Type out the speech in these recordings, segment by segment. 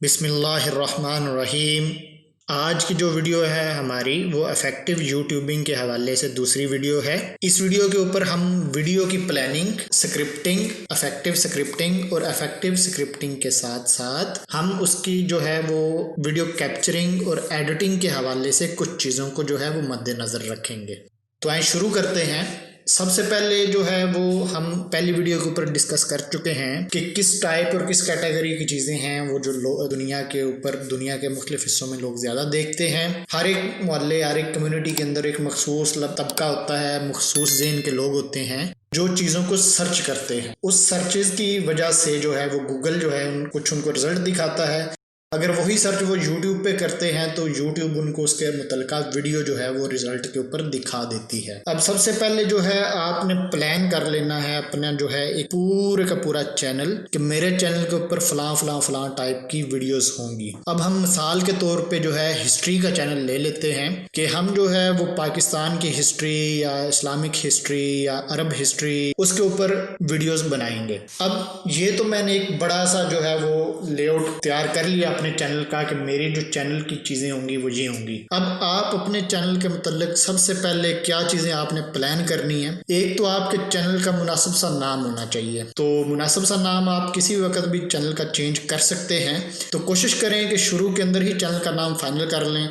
बिस्मिल्लाहिर्रहमानिर्रहीम। आज की जो वीडियो है हमारी वो इफ़ेक्टिव यूट्यूबिंग के हवाले से दूसरी वीडियो है। इस वीडियो के ऊपर हम वीडियो की प्लानिंग, स्क्रिप्टिंग, इफ़ेक्टिव स्क्रिप्टिंग के साथ साथ हम उसकी जो है वो वीडियो कैप्चरिंग और एडिटिंग के हवाले से कुछ चीज़ों को जो है वो मद्देनज़र रखेंगे। तो आइए शुरू करते हैं। सबसे पहले जो है वो हम पहली वीडियो के ऊपर डिस्कस कर चुके हैं कि किस टाइप और किस कैटेगरी की चीज़ें हैं वो जो दुनिया के मुख्तलिफ हिस्सों में लोग ज़्यादा देखते हैं। हर एक मोहल्ले, हर एक कम्युनिटी के अंदर एक मखसूस तबका होता है, मखसूस ज़हन के लोग होते हैं जो चीज़ों को सर्च करते हैं। उस सर्चेज़ की वजह से जो है वो गूगल जो है कुछ उनको रिजल्ट दिखाता है। अगर वही सर्च वो यूट्यूब पे करते हैं तो यूट्यूब उनको उसके मुतल्लिका वीडियो जो है वो रिजल्ट के ऊपर दिखा देती है। अब सबसे पहले जो है आपने प्लान कर लेना है अपना जो है एक पूरे का पूरा चैनल कि मेरे चैनल के ऊपर फलां टाइप की वीडियोस होंगी। अब हम मिसाल के तौर पे जो है हिस्ट्री का चैनल ले लेते हैं कि हम जो है वो पाकिस्तान की हिस्ट्री या इस्लामिक हिस्ट्री या अरब हिस्ट्री उसके ऊपर वीडियोस बनाएंगे। अब ये तो मैंने एक बड़ा सा जो है वो लेआउट तैयार कर लिया अपने चैनल का कि मेरी जो चैनल की चीज़ें होंगी वो ये होंगी। अब आप अपने चैनल के मुतल्लिक सबसे पहले क्या चीज़ें आपने प्लान करनी है। एक तो आपके चैनल का मुनासिब सा नाम होना चाहिए। तो मुनासिब सा नाम आप किसी वक्त भी चैनल का चेंज कर सकते हैं। तो कोशिश करें कि शुरू के अंदर ही चैनल का नाम फाइनल कर लें।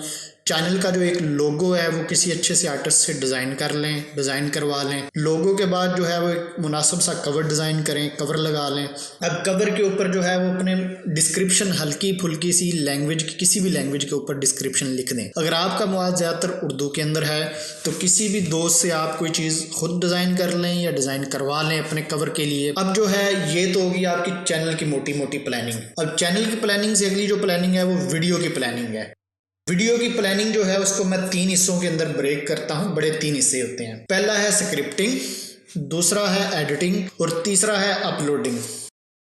चैनल का जो एक लोगो है वो किसी अच्छे से आर्टिस्ट से डिज़ाइन करवा लें। लोगो के बाद जो है वो एक मुनासिब सा कवर डिज़ाइन करें, कवर लगा लें। अब कवर के ऊपर जो है वो अपने डिस्क्रिप्शन हल्की फुल्की सी लैंग्वेज की, किसी भी लैंग्वेज के ऊपर डिस्क्रिप्शन लिख दें। अगर आपका मवाद ज़्यादातर उर्दू के अंदर है तो किसी भी दोस्त से आप कोई चीज़ खुद डिज़ाइन कर लें या डिज़ाइन करवा लें अपने कवर के लिए। अब जो है ये तो होगी आपकी चैनल की मोटी मोटी प्लानिंग। अब चैनल की प्लानिंग से अगली जो प्लानिंग है वो वीडियो की प्लानिंग है। वीडियो की प्लानिंग जो है उसको मैं 3 हिस्सों के अंदर ब्रेक करता हूं। बड़े 3 हिस्से होते हैं। पहला है स्क्रिप्टिंग, दूसरा है एडिटिंग और तीसरा है अपलोडिंग।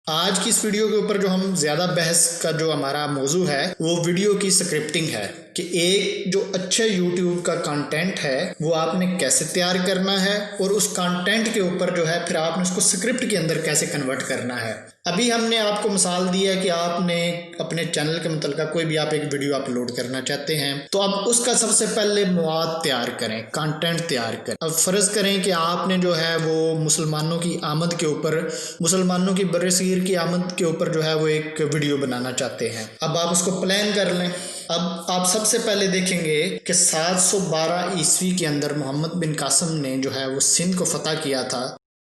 आज की इस वीडियो के ऊपर जो हम ज़्यादा बहस का जो हमारा मौजू है वो वीडियो की स्क्रिप्टिंग है कि एक जो अच्छे यूट्यूब का कंटेंट है वो आपने कैसे तैयार करना है और उस कंटेंट के ऊपर जो है फिर आपने उसको स्क्रिप्ट के अंदर कैसे कन्वर्ट करना है। अभी हमने आपको मिसाल दी है कि आपने अपने चैनल के मुतल्लिका कोई भी आप एक वीडियो अपलोड करना चाहते हैं तो अब उसका सबसे पहले मवाद तैयार करें, कंटेंट तैयार करें। अब फ़र्ज़ करें कि आपने जो है वो मुसलमानों की आमद के ऊपर, मुसलमानों की बरसगीर की आमद के ऊपर जो है वो एक वीडियो बनाना चाहते हैं। अब आप उसको प्लान कर लें। अब आप सबसे पहले देखेंगे कि 712 ईस्वी के अंदर मोहम्मद बिन कासिम ने जो है वो सिंध को फतह किया था।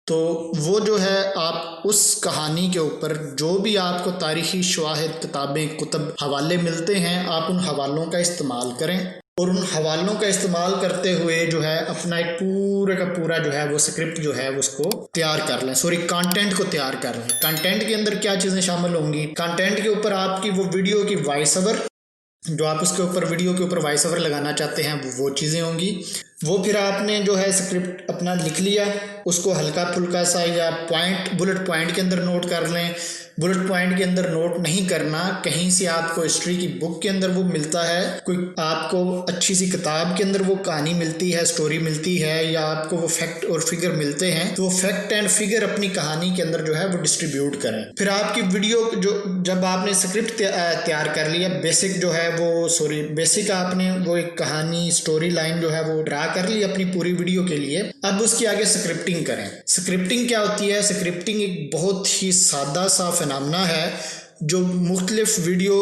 तो वो जो है आप उस कहानी के ऊपर जो भी आपको तारीख़ी शवाहिद, किताबें, कुतुब, हवाले मिलते हैं आप उन हवालों का इस्तेमाल करें और उन हवालों का इस्तेमाल करते हुए जो है अपना एक पूरे का पूरा जो है वो स्क्रिप्ट जो है उसको तैयार कर लें। कंटेंट को तैयार कर लें। कंटेंट के अंदर क्या चीज़ें शामिल होंगी। कंटेंट के ऊपर आपकी वो वीडियो की वॉइस ओवर, जो आप उसके ऊपर वीडियो के ऊपर वॉइस ओवर लगाना चाहते हैं वो चीज़ें होंगी। वो फिर आपने जो है स्क्रिप्ट अपना लिख लिया, उसको हल्का फुल्का सा या बुलेट पॉइंट के अंदर नोट कर लें। बुलेट पॉइंट के अंदर नोट नहीं करना, कहीं से आपको हिस्ट्री की बुक के अंदर वो मिलता है, कोई आपको अच्छी सी किताब के अंदर वो कहानी मिलती है, स्टोरी मिलती है या आपको वो फैक्ट और फिगर मिलते हैं तो वो फैक्ट एंड फिगर अपनी कहानी के अंदर जो है वो डिस्ट्रीब्यूट करें। फिर आपकी वीडियो जो जब आपने स्क्रिप्ट तैयार कर लिया, बेसिक आपने वो एक कहानी, स्टोरी लाइन जो है वो ड्रा कर ली अपनी पूरी वीडियो के लिए। अब उसकी आगे स्क्रिप्टिंग करें। स्क्रिप्टिंग क्या होती है। स्क्रिप्टिंग एक बहुत ही सादा सा फिनोमेना है जो मुख्तलिफ वीडियो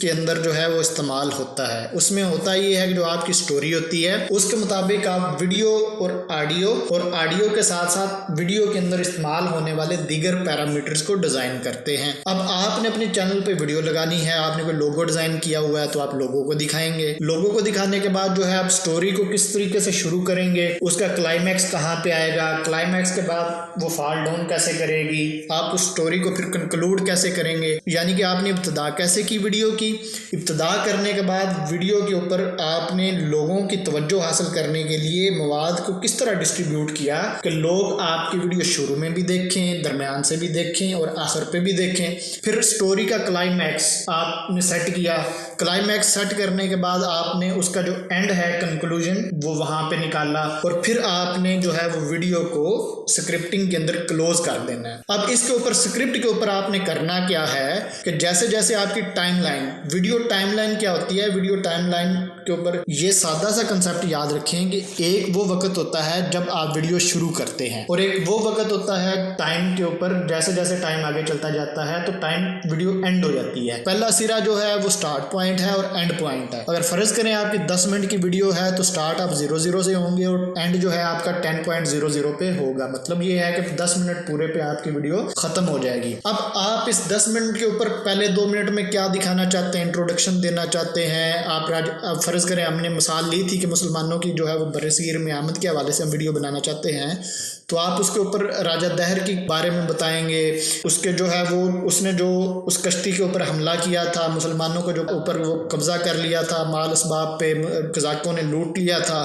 के अंदर जो है वो इस्तेमाल होता है। उसमें होता ये है कि जो आपकी स्टोरी होती है उसके मुताबिक आप वीडियो और ऑडियो के साथ साथ वीडियो के अंदर इस्तेमाल होने वाले दीगर पैरामीटर्स को डिज़ाइन करते हैं। अब आपने अपने चैनल पे वीडियो लगानी है, आपने कोई लोगो डिज़ाइन किया हुआ है तो आप लोगों को दिखाएंगे। लोगो को दिखाने के बाद जो है आप स्टोरी को किस तरीके से शुरू करेंगे, उसका क्लाइमैक्स कहाँ पे आएगा, क्लाइमैक्स के बाद वो फॉल डाउन कैसे करेगी, आप उस स्टोरी को फिर कंक्लूड कैसे करेंगे, यानी कि आपने इब्तिदा कैसे की वीडियो की। इब्तिदा करने के बाद वीडियो के ऊपर आपने लोगों की तवज्जो हासिल करने के लिए मवाद को किस तरह डिस्ट्रीब्यूट किया कि लोग आपकी वीडियो शुरू में भी देखें, दरमियान से भी देखें और आखिर पे भी देखें। फिर स्टोरी का क्लाइमैक्स आपने सेट किया। क्लाइमैक्स सेट करने के बाद आपने उसका जो एंड है, कंक्लूजन, वो वहां पे निकाला और फिर आपने जो है वो वीडियो को स्क्रिप्टिंग के अंदर क्लोज कर देना है। अब इसके ऊपर स्क्रिप्ट के ऊपर आपने करना क्या है कि जैसे जैसे आपकी टाइमलाइन, वीडियो टाइमलाइन क्या होती है, वीडियो टाइमलाइन के ऊपर ये सादा सा कंसेप्ट याद रखें कि एक वो वक्त होता है जब आप वीडियो शुरू करते हैं और एक वो वक्त होता है टाइम के ऊपर, जैसे जैसे टाइम आगे चलता जाता है तो टाइम वीडियो एंड हो जाती है। पहला सिरा जो है वो स्टार्ट पॉइंट है और एंड पॉइंट है। अगर फर्ज करें आपकी 10 मिनट की वीडियो है तो स्टार्ट आप 00 से होंगे और एंड जो है आपका 10.00 पे होगा। मतलब ये है कि 10 मिनट पूरे पे आपकी वीडियो खत्म हो जाएगी। अब आप इस 10 मिनट के ऊपर पहले 2 मिनट में क्या दिखाना चाहते हैं, इंट्रोडक्शन देना चाहते हैं आप फर्ज करें हमने मिसाल ली थी कि मुसलमानों की जो है वो बरसीर में आमद के हवाले से हम वीडियो बनाना चाहते हैं, तो आप उसके ऊपर राजा दहर के बारे में बताएंगे, उसके जो है वो उसने जो उस कश्ती के ऊपर हमला किया था, मुसलमानों को जो ऊपर वो कब्जा कर लिया था, माल असबाब पे कज़ाकों ने लूट लिया था,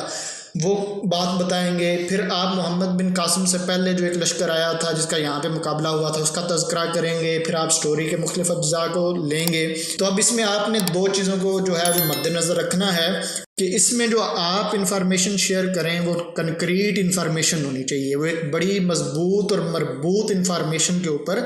वो बात बताएंगे। फिर आप मोहम्मद बिन कासिम से पहले जो एक लश्कर आया था जिसका यहाँ पे मुकाबला हुआ था उसका तज़किरा करेंगे। फिर आप स्टोरी के मुख्तलिफ अज्जा को लेंगे। तो अब इसमें आपने 2 चीज़ों को जो है वो मद्देनज़र रखना है कि इसमें जो आप इंफॉर्मेशन शेयर करें वो कंक्रीट इंफॉर्मेशन होनी चाहिए, वो एक बड़ी मजबूत और मरबूत इंफॉर्मेशन के ऊपर,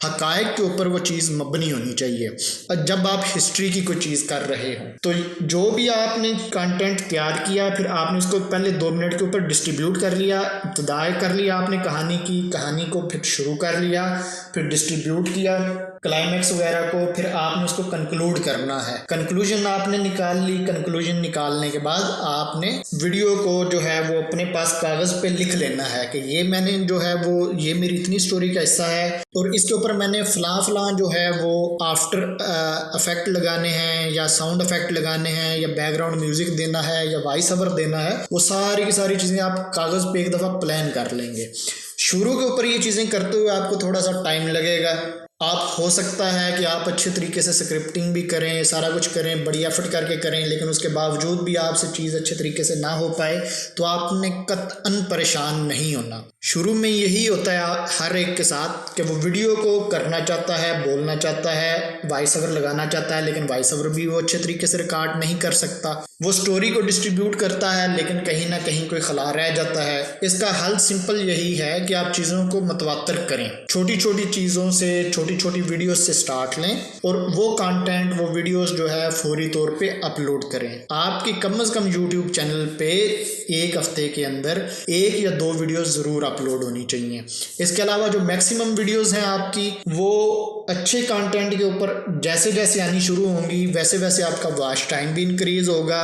हकायक के ऊपर वो चीज़ मबनी होनी चाहिए। और जब आप हिस्ट्री की कोई चीज़ कर रहे हो तो जो भी आपने कंटेंट तैयार किया फिर आपने उसको पहले 2 मिनट के ऊपर डिस्ट्रीब्यूट कर लिया, इब्तिदा कर लिया आपने कहानी को फिर शुरू कर लिया, फिर डिस्ट्रीब्यूट किया क्लाइमेक्स वगैरह को, फिर आपने उसको कंक्लूड करना है। कंक्लूजन आपने निकाल ली, कंक्लूजन निकालने के बाद आपने वीडियो को जो है वो अपने पास कागज़ पे लिख लेना है कि ये मैंने जो है वो ये मेरी इतनी स्टोरी का हिस्सा है और इसके ऊपर मैंने फ़लाँ जो है वो आफ्टर इफेक्ट लगाने हैं या साउंड इफेक्ट लगाने हैं या बैकग्राउंड म्यूज़िक देना है या वॉइस ओवर देना है। वो सारी की सारी चीज़ें आप कागज़ पे एक दफ़ा प्लान कर लेंगे। शुरू के ऊपर ये चीज़ें करते हुए आपको थोड़ा सा टाइम लगेगा। आप हो सकता है कि आप अच्छे तरीके से स्क्रिप्टिंग भी करें, सारा कुछ करें, बड़ी एफर्ट करके करें, लेकिन उसके बावजूद भी आपसे चीज़ अच्छे तरीके से ना हो पाए तो आपने कतई परेशान नहीं होना। शुरू में यही होता है हर एक के साथ कि वो वीडियो को करना चाहता है, बोलना चाहता है, वॉइस ओवर लगाना चाहता है, लेकिन वॉइस ओवर भी वो अच्छे तरीके से रिकॉर्ड नहीं कर सकता। वो स्टोरी को डिस्ट्रीब्यूट करता है लेकिन कहीं ना कहीं कोई खला रह जाता है। इसका हल सिंपल यही है कि आप चीज़ों को मतवातर करें, छोटी छोटी चीज़ों से, छोटी छोटी वीडियोस से स्टार्ट लें और वो कंटेंट, वो वीडियोस जो है फौरी तौर पे अपलोड करें। आपकी कम से कम यूट्यूब चैनल पे एक हफ्ते के अंदर 1 या 2 वीडियोस ज़रूर अपलोड होनी चाहिए। इसके अलावा जो मैक्सिमम वीडियोस हैं आपकी वो अच्छे कंटेंट के ऊपर जैसे जैसे आनी शुरू होंगी वैसे वैसे आपका वॉच टाइम भी इंक्रीज़ होगा,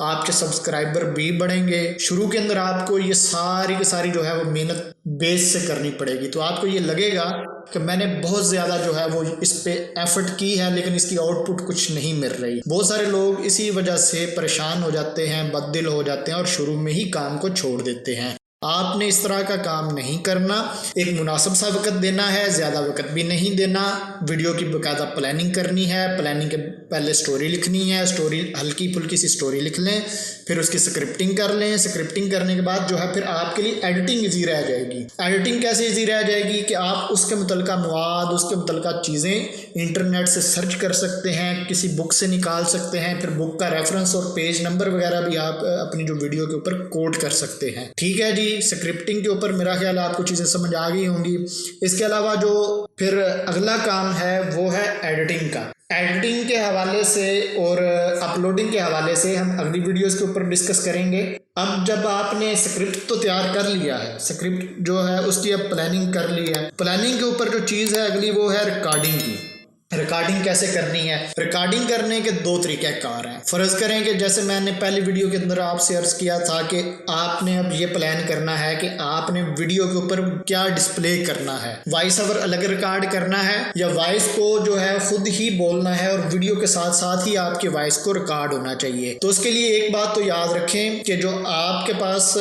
आपके सब्सक्राइबर भी बढ़ेंगे। शुरू के अंदर आपको ये सारी की सारी जो है वो मेहनत बेस से करनी पड़ेगी, तो आपको ये लगेगा कि मैंने बहुत ज़्यादा जो है वो इस पे एफर्ट की है लेकिन इसकी आउटपुट कुछ नहीं मिल रही। बहुत सारे लोग इसी वजह से परेशान हो जाते हैं, बददिल हो जाते हैं और शुरू में ही काम को छोड़ देते हैं। आपने इस तरह का काम नहीं करना, एक मुनासिब सा वक्त देना है, ज़्यादा वक्त भी नहीं देना। वीडियो की बाकायदा प्लानिंग करनी है, प्लानिंग के पहले स्टोरी लिखनी है, स्टोरी हल्की फुल्की सी स्टोरी लिख लें, फिर उसकी स्क्रिप्टिंग कर लें। स्क्रिप्टिंग करने के बाद जो है फिर आपके लिए एडिटिंग ईजी रह जाएगी। एडिटिंग कैसे ईजी रह जाएगी कि आप उसके मुतल्लिका मवाद, उसके मुतल्लिका चीज़ें इंटरनेट से सर्च कर सकते हैं, किसी बुक से निकाल सकते हैं, फिर बुक का रेफरेंस और पेज नंबर वगैरह भी आप अपनी जो वीडियो के ऊपर कोट कर सकते हैं। ठीक है जी, स्क्रिप्टिंग के ऊपर मेरा ख्याल आपको चीज़ें समझ आ गई होंगी। इसके अलावा जो फिर अगला काम है वो है एडिटिंग का। एडिटिंग के हवाले से और अपलोडिंग के हवाले से हम अगली वीडियोस के ऊपर डिस्कस करेंगे। अब जब आपने स्क्रिप्ट तो तैयार कर लिया है, स्क्रिप्ट जो है उसकी अब प्लानिंग कर ली है, प्लानिंग के ऊपर जो चीज़ है अगली वो है रिकॉर्डिंग की। रिकॉर्डिंग कैसे करनी है? रिकॉर्डिंग करने के 2 तरीक़ेकार हैं। फ़र्ज़ करें कि जैसे मैंने पहली वीडियो के अंदर आपसे अर्ज़ किया था कि आपने अब ये प्लान करना है कि आपने वीडियो के ऊपर क्या डिस्प्ले करना है, वॉइस ओवर अलग रिकॉर्ड करना है या वॉइस को जो है ख़ुद ही बोलना है और वीडियो के साथ साथ ही आपके वॉइस को रिकॉर्ड होना चाहिए। तो उसके लिए एक बात तो याद रखें कि जो आपके पास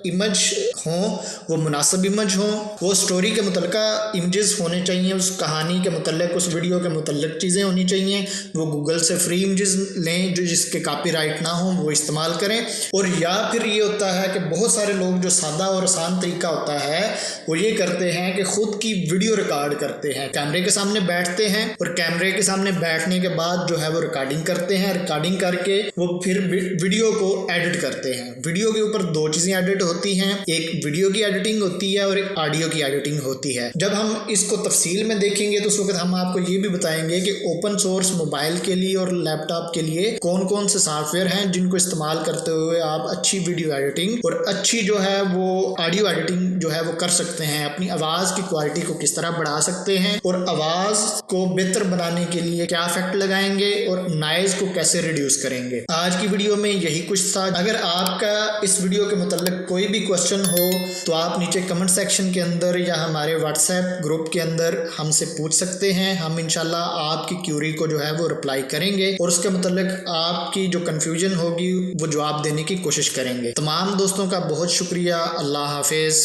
इमेज हों वो मुनासिब इमेज हों, वो स्टोरी के मुतल्लिका इमेजेस होने चाहिए, उस कहानी के मुतल्लिक, उस वीडियो के मुतल्लिक चीज़ें होनी चाहिए। वो गूगल से फ्री इमेजेस लें जो जिसके कॉपीराइट ना हो, वो इस्तेमाल करें। और या फिर ये होता है कि बहुत सारे लोग जो सादा और आसान तरीका होता है वो ये करते हैं कि ख़ुद की वीडियो रिकॉर्ड करते हैं, कैमरे के सामने बैठते हैं और कैमरे के सामने बैठने के बाद जो है वो रिकॉर्डिंग करते हैं। रिकॉर्डिंग करके वो फिर वीडियो को एडिट करते हैं। वीडियो के ऊपर 2 चीज़ें एडिट होती हैं, एक वीडियो की एडिटिंग होती है और एक ऑडियो की एडिटिंग होती है। जब हम इसको तफसील में देखेंगे तो उस वक्त हम आपको ये भी बताएंगे कि ओपन सोर्स मोबाइल के लिए और लैपटॉप के लिए कौन कौन से सॉफ्टवेयर हैं जिनको इस्तेमाल करते हुए आप अच्छी वीडियो एडिटिंग और अच्छी जो है वो ऑडियो एडिटिंग जो है वो कर सकते हैं, अपनी आवाज की क्वालिटी को किस तरह बढ़ा सकते हैं और आवाज को बेहतर बनाने के लिए क्या इफेक्ट लगाएंगे और नॉइज को कैसे रिड्यूस करेंगे। आज की वीडियो में यही कुछ था। अगर आपका इस वीडियो के मतलब कोई भी क्वेश्चन हो तो आप नीचे कमेंट सेक्शन के अंदर या हमारे व्हाट्सएप ग्रुप के अंदर हमसे पूछ सकते हैं। हम इंशाल्लाह आपकी क्यूरी को जो है वो रिप्लाई करेंगे और उसके मतलब आपकी जो कंफ्यूजन होगी वो जवाब देने की कोशिश करेंगे। तमाम दोस्तों का बहुत शुक्रिया। अल्लाह हाफिज।